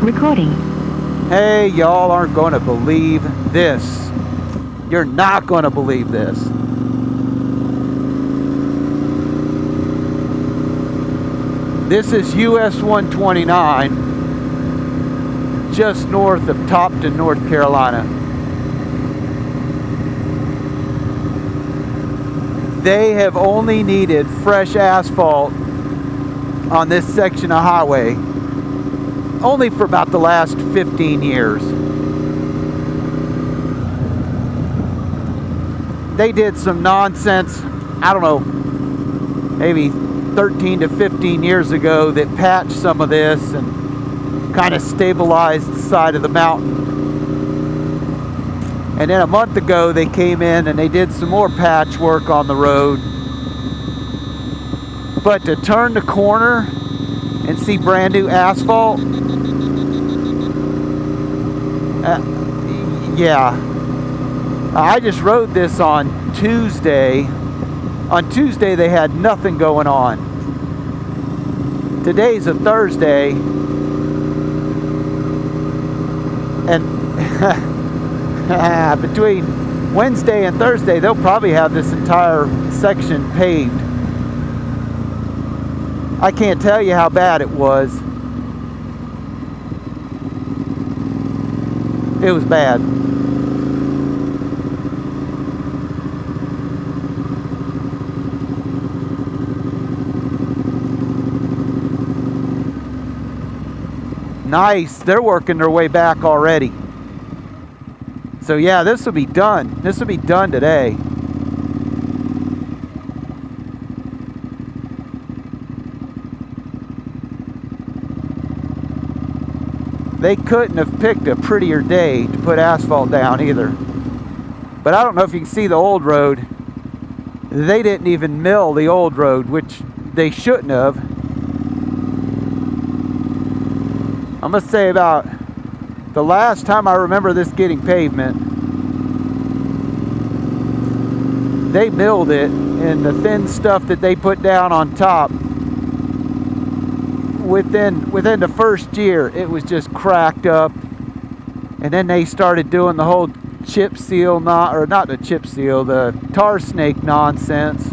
Recording. Hey, y'all aren't going to believe this. You're not going to believe this. This is US129, just north of Topton, North Carolina. They have only needed fresh asphalt on this section of highway only for about the last 15 years. They did some nonsense, I don't know, maybe 13 to 15 years ago that patched some of this and kind of stabilized the side of the mountain. And then a month ago they came in and they did some more patchwork on the road. But to turn the corner and see brand new asphalt, yeah. I just rode this on Tuesday. On Tuesday they had nothing going on. Today's a Thursday, and between Wednesday and Thursday they'll probably have this entire section paved. I can't tell you how bad it was. It was bad. Nice, they're working their way back already. So yeah, this will be done. This will be done today. They couldn't have picked a prettier day to put asphalt down either. But I don't know if you can see the old road. They didn't even mill the old road, which they shouldn't have. I must say about the last time I remember this getting pavement, they milled it, and the thin stuff that they put down on top, within the first year it was just cracked up. And then they started doing the whole chip seal, not the chip seal, the tar snake nonsense.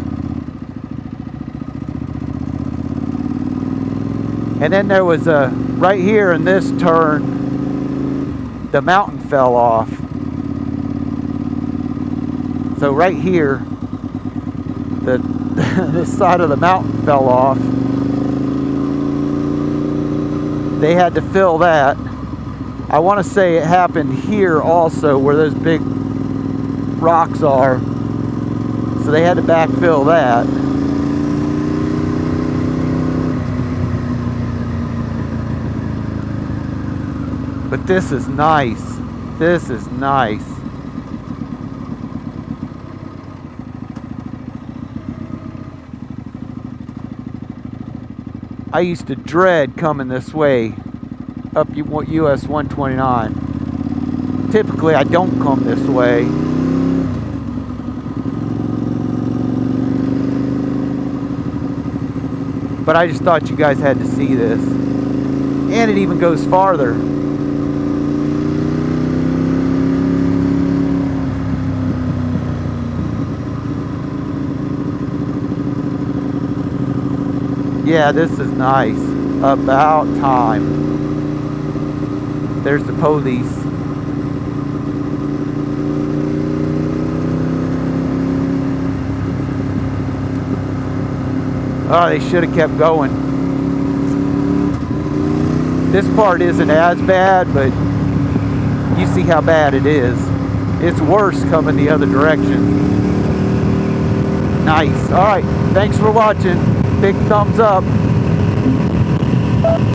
And then there was a, right here in this turn, the mountain fell off. So right here, this side of the mountain fell off. They had to fill that. I want to say it happened here also, where those big rocks are. So they had to backfill that. But this is nice. This is nice. I used to dread coming this way up US 129. Typically I don't come this way. But I just thought you guys had to see this. And it even goes farther. Yeah, this is nice. About time. There's the police. Oh, they should have kept going. This part isn't as bad, but you see how bad it is. It's worse coming the other direction. Nice. All right. Thanks for watching. Big thumbs up.